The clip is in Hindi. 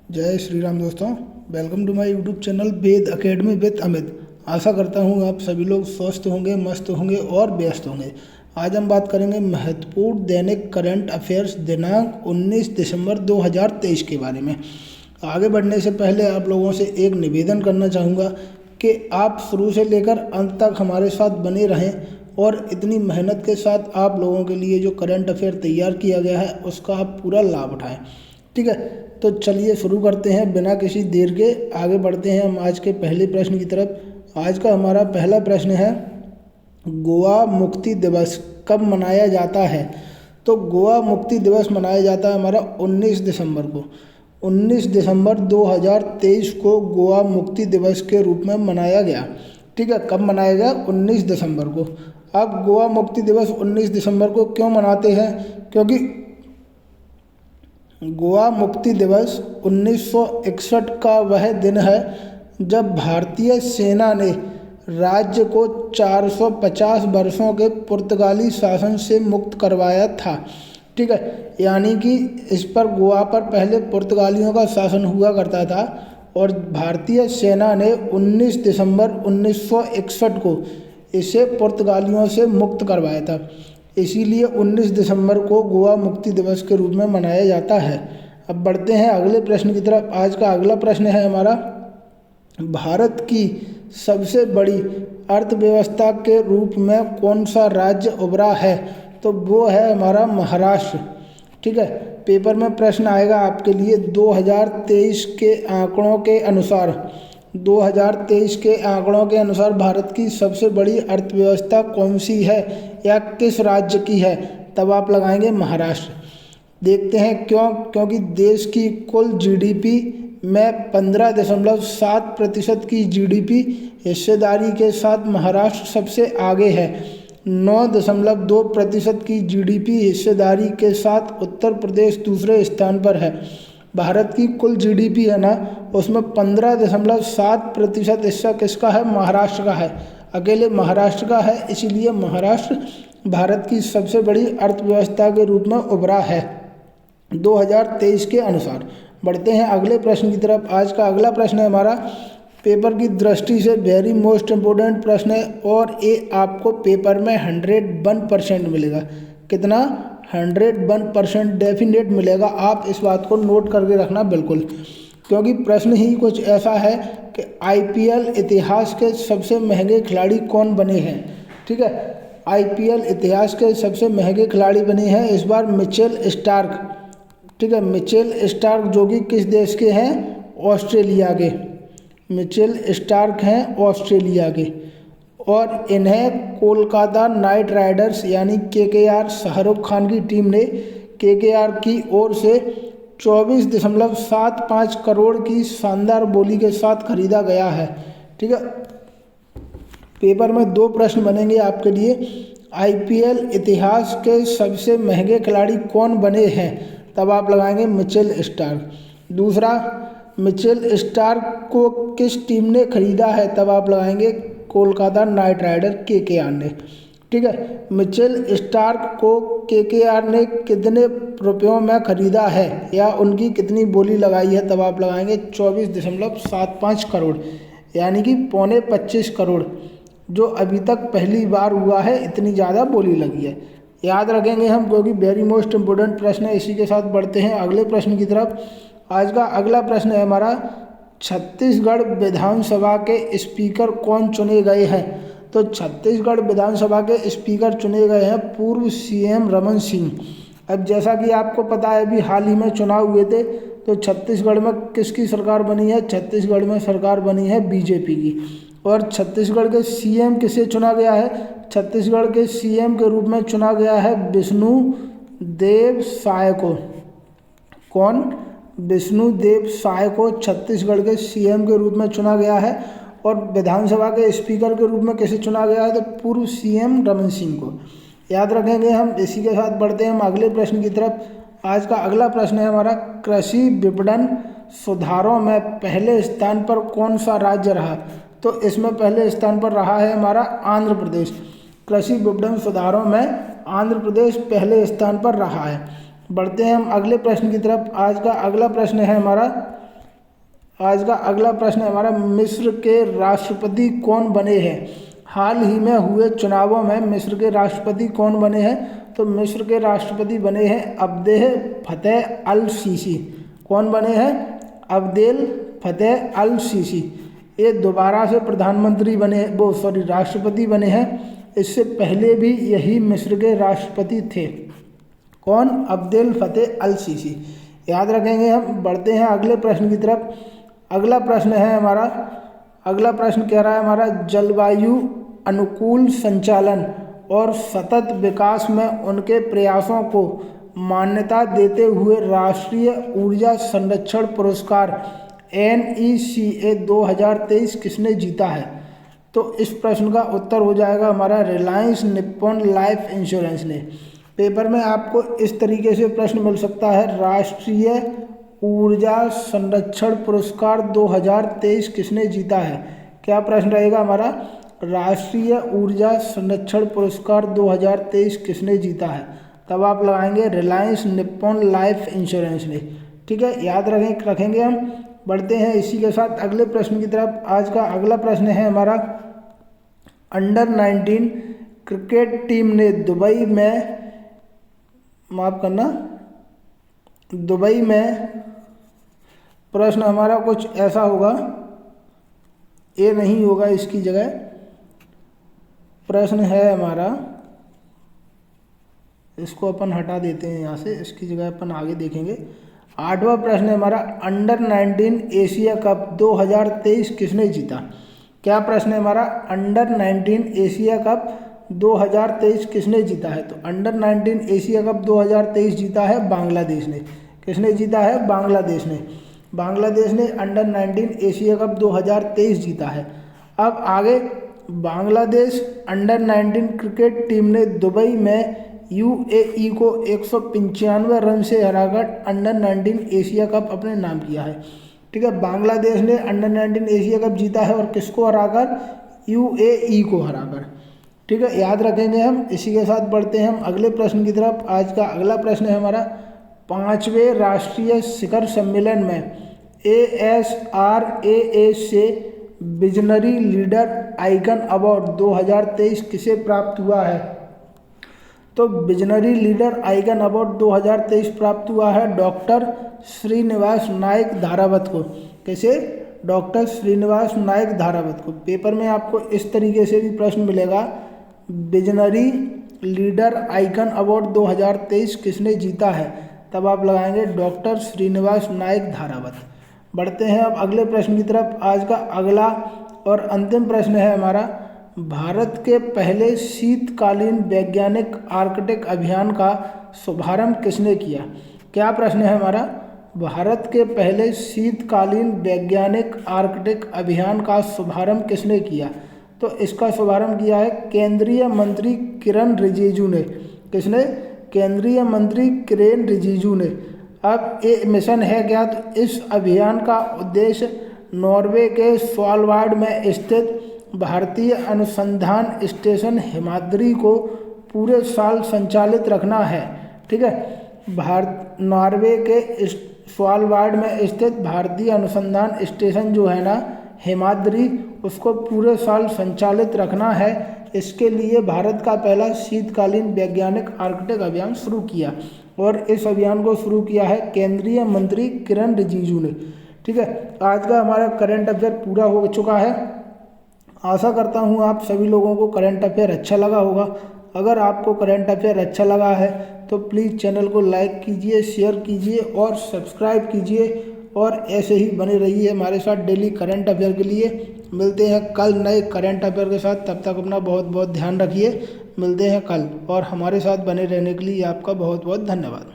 जय श्री राम दोस्तों। Welcome to my YouTube channel Ved academy with Amit. आशा करता हूँ आप सभी लोग स्वस्थ होंगे, मस्त होंगे और व्यस्त होंगे। आज हम बात करेंगे महत्वपूर्ण दैनिक करंट अफेयर्स दिनांक 19 दिसंबर 2023 के बारे में। आगे बढ़ने से पहले आप लोगों से एक निवेदन करना चाहूँगा कि आप शुरू से लेकर अंत तक हमारे साथ बने रहें और इतनी मेहनत के साथ आप लोगों के लिए जो करंट अफेयर तैयार किया गया है उसका आप पूरा लाभ उठाएं। ठीक है, तो चलिए शुरू करते हैं। बिना किसी देर के आगे बढ़ते हैं हम आज के पहले प्रश्न की तरफ। आज का हमारा पहला प्रश्न है, गोवा मुक्ति दिवस कब मनाया जाता है? तो गोवा मुक्ति दिवस मनाया जाता है हमारा 19 दिसंबर को। 19 दिसंबर 2023 को गोवा मुक्ति दिवस के रूप में मनाया गया। ठीक है, कब मनाया गया? 19 दिसंबर को। अब गोवा मुक्ति दिवस 19 दिसंबर को क्यों मनाते हैं? क्योंकि गोवा मुक्ति दिवस 1961 का वह दिन है जब भारतीय सेना ने राज्य को 450 वर्षों के पुर्तगाली शासन से मुक्त करवाया था। ठीक है, यानी कि इस पर गोवा पर पहले पुर्तगालियों का शासन हुआ करता था और भारतीय सेना ने 19 दिसंबर 1961 को इसे पुर्तगालियों से मुक्त करवाया था। इसीलिए 19 दिसंबर को गोवा मुक्ति दिवस के रूप में मनाया जाता है। अब बढ़ते हैं अगले प्रश्न की तरफ। आज का अगला प्रश्न है हमारा, भारत की सबसे बड़ी अर्थव्यवस्था के रूप में कौन सा राज्य उभरा है? तो वो है हमारा महाराष्ट्र। ठीक है, पेपर में प्रश्न आएगा आपके लिए 2023 के आंकड़ों के अनुसार। 2023 के आंकड़ों के अनुसार भारत की सबसे बड़ी अर्थव्यवस्था कौन सी है या किस राज्य की है? तब आप लगाएंगे महाराष्ट्र। देखते हैं क्यों? क्योंकि देश की कुल जीडीपी में 15.7% की जीडीपी हिस्सेदारी के साथ महाराष्ट्र सबसे आगे है। 9.2% की जीडीपी हिस्सेदारी के साथ उत्तर प्रदेश दूसरे स्थान पर है। भारत की कुल जीडीपी है ना, उसमें 15.7% हिस्सा किसका है? महाराष्ट्र का है, अकेले महाराष्ट्र का है। इसीलिए महाराष्ट्र भारत की सबसे बड़ी अर्थव्यवस्था के रूप में उभरा है 2023 के अनुसार। बढ़ते हैं अगले प्रश्न की तरफ। आज का अगला प्रश्न है हमारा, पेपर की दृष्टि से वेरी मोस्ट इम्पोर्टेंट प्रश्न है और ये आपको पेपर में 101% मिलेगा। कितना? 101% डेफिनेट मिलेगा। आप इस बात को नोट करके रखना बिल्कुल, क्योंकि प्रश्न ही कुछ ऐसा है कि आईपीएल इतिहास के सबसे महंगे खिलाड़ी कौन बने हैं। ठीक है, आईपीएल इतिहास के सबसे महंगे खिलाड़ी बने हैं इस बार मिचेल स्टार्क। ठीक है, मिचेल स्टार्क जो कि किस देश के हैं? ऑस्ट्रेलिया के। मिचेल स्टार्क हैं ऑस्ट्रेलिया के और इन्हें कोलकाता नाइट राइडर्स यानी केकेआर, शाहरुख खान की टीम ने केकेआर की ओर से 24.75 करोड़ की शानदार बोली के साथ खरीदा गया है। ठीक है, पेपर में 2 प्रश्न बनेंगे आपके लिए। आईपीएल इतिहास के सबसे महंगे खिलाड़ी कौन बने हैं? तब आप लगाएंगे मिचेल स्टार्क। दूसरा, मिचेल स्टार्क को किस टीम ने खरीदा है? तब आप लगाएंगे कोलकाता नाइट राइडर केकेआर ने। ठीक है, मिचेल स्टार्क को केकेआर ने कितने रुपयों में खरीदा है या उनकी कितनी बोली लगाई है? तब आप लगाएंगे 24.75 करोड़, यानी कि 25 करोड़, जो अभी तक पहली बार हुआ है इतनी ज़्यादा बोली लगी है। याद रखेंगे हम, क्योंकि वेरी मोस्ट इम्पोर्टेंट प्रश्न है। इसी के साथ बढ़ते हैं अगले प्रश्न की तरफ। आज का अगला प्रश्न है हमारा, छत्तीसगढ़ विधानसभा के स्पीकर कौन चुने गए हैं? तो छत्तीसगढ़ विधानसभा के स्पीकर चुने गए हैं पूर्व सीएम रमन सिंह। अब जैसा कि आपको पता है अभी हाल ही में चुनाव हुए थे, तो छत्तीसगढ़ में किसकी सरकार बनी है? छत्तीसगढ़ में सरकार बनी है बीजेपी की। और छत्तीसगढ़ के सीएम किसे चुना गया है? छत्तीसगढ़ के सीएम के रूप में चुना गया है विष्णुदेव साय को। कौन? विष्णुदेव साय को छत्तीसगढ़ के सीएम के रूप में चुना गया है। और विधानसभा के स्पीकर के रूप में किसे चुना गया है? तो पूर्व सीएम रमन सिंह को। याद रखेंगे हम। इसी के साथ बढ़ते हैं हम अगले प्रश्न की तरफ। आज का अगला प्रश्न है हमारा, कृषि विपणन सुधारों में पहले स्थान पर कौन सा राज्य रहा? तो इसमें पहले स्थान पर रहा है हमारा आंध्र प्रदेश। कृषि विपणन सुधारों में आंध्र प्रदेश पहले स्थान पर रहा है। बढ़ते हैं हम अगले प्रश्न की तरफ। आज का अगला प्रश्न है हमारा, आज का अगला प्रश्न है हमारा, मिस्र के राष्ट्रपति कौन बने हैं? हाल ही में हुए चुनावों में मिस्र के राष्ट्रपति कौन बने हैं? तो मिस्र के राष्ट्रपति बने हैं अब्देल फतेह अल सीसी। कौन बने हैं? अब्देल फतेह अल सीसी। ये दोबारा से प्रधानमंत्री बने, राष्ट्रपति बने हैं। इससे पहले भी यही मिस्र के राष्ट्रपति थे। कौन? अब्देल फतेह अल सीसी। याद रखेंगे हम। बढ़ते हैं अगले प्रश्न की तरफ। अगला प्रश्न है हमारा, अगला प्रश्न कह रहा है हमारा, जलवायु अनुकूल संचालन और सतत विकास में उनके प्रयासों को मान्यता देते हुए राष्ट्रीय ऊर्जा संरक्षण पुरस्कार NECA 2023 किसने जीता है? तो इस प्रश्न का उत्तर हो जाएगा हमारा रिलायंस निप्पॉन लाइफ इंश्योरेंस ने। पेपर में आपको इस तरीके से प्रश्न मिल सकता है, राष्ट्रीय ऊर्जा संरक्षण पुरस्कार 2023 किसने जीता है? क्या प्रश्न रहेगा हमारा? राष्ट्रीय ऊर्जा संरक्षण पुरस्कार 2023 किसने जीता है? तब आप लगाएंगे रिलायंस निप्पॉन लाइफ इंश्योरेंस ने। ठीक है, याद रखेंगे हम। बढ़ते हैं इसी के साथ अगले प्रश्न की तरफ। आज का अगला प्रश्न है हमारा, अंडर 19 क्रिकेट टीम ने दुबई में, माफ करना, दुबई में, प्रश्न हमारा कुछ ऐसा होगा, ये नहीं होगा, इसकी जगह प्रश्न है हमारा, इसको अपन हटा देते हैं यहाँ से, इसकी जगह अपन आगे देखेंगे। 8वां प्रश्न है हमारा, अंडर 19 एशिया कप 2023 किसने जीता? क्या प्रश्न है हमारा? अंडर 19 एशिया कप 2023 किसने जीता है? तो अंडर 19 एशिया कप 2023 जीता है बांग्लादेश ने। किसने जीता है? बांग्लादेश ने। बांग्लादेश ने अंडर 19 एशिया कप 2023 जीता है। अब आगे, बांग्लादेश अंडर 19 क्रिकेट टीम ने दुबई में UAE को 195 रन से हराकर अंडर 19 एशिया कप अपने नाम किया है। ठीक है, बांग्लादेश ने अंडर 19 एशिया कप जीता है और किसको हराकर? UAE को हराकर। ठीक है, याद रखेंगे हम। इसी के साथ बढ़ते हैं हम अगले प्रश्न की तरफ। आज का अगला प्रश्न है हमारा, 5वें राष्ट्रीय शिखर सम्मेलन में ASRAA से विजनरी लीडर आइकन अवार्ड 2023 किसे प्राप्त हुआ है? तो विजनरी लीडर आइकन अवार्ड 2023 प्राप्त हुआ है डॉक्टर श्रीनिवास नायक धारावत को। कैसे? डॉक्टर श्रीनिवास नायक धारावत को। पेपर में आपको इस तरीके से भी प्रश्न मिलेगा, विजनरी लीडर आइकन अवार्ड 2023 किसने जीता है? तब आप लगाएंगे डॉक्टर श्रीनिवास नायक धारावत। बढ़ते हैं अब अगले प्रश्न की तरफ। आज का अगला और अंतिम प्रश्न है हमारा, भारत के पहले शीतकालीन वैज्ञानिक आर्कटिक अभियान का शुभारंभ किसने किया? क्या प्रश्न है हमारा? भारत के पहले शीतकालीन वैज्ञानिक आर्कटिक अभियान का शुभारंभ किसने किया? तो इसका शुभारंभ किया है केंद्रीय मंत्री किरण रिजिजू ने। किसने? केंद्रीय मंत्री किरण रिजिजू ने। अब ये मिशन है क्या? तो इस अभियान का उद्देश्य नॉर्वे के स्वालबार्ड में स्थित भारतीय अनुसंधान स्टेशन हिमाद्री को पूरे साल संचालित रखना है। ठीक है, नॉर्वे के स्वालबार्ड में स्थित भारतीय अनुसंधान स्टेशन जो है ना हिमाद्री, उसको पूरे साल संचालित रखना है। इसके लिए भारत का पहला शीतकालीन वैज्ञानिक आर्कटिक अभियान शुरू किया और इस अभियान को शुरू किया है केंद्रीय मंत्री किरण रिजिजू ने। ठीक है, आज का हमारा करंट अफेयर पूरा हो चुका है। आशा करता हूँ आप सभी लोगों को करंट अफेयर अच्छा लगा होगा। अगर आपको करंट अफेयर अच्छा लगा है तो प्लीज़ चैनल को लाइक कीजिए, शेयर कीजिए और सब्सक्राइब कीजिए और ऐसे ही बने रहिए हमारे साथ डेली करंट अफेयर के लिए। मिलते हैं कल नए करंट अफेयर के साथ। तब तक अपना बहुत बहुत ध्यान रखिए। मिलते हैं कल और हमारे साथ बने रहने के लिए आपका बहुत बहुत धन्यवाद।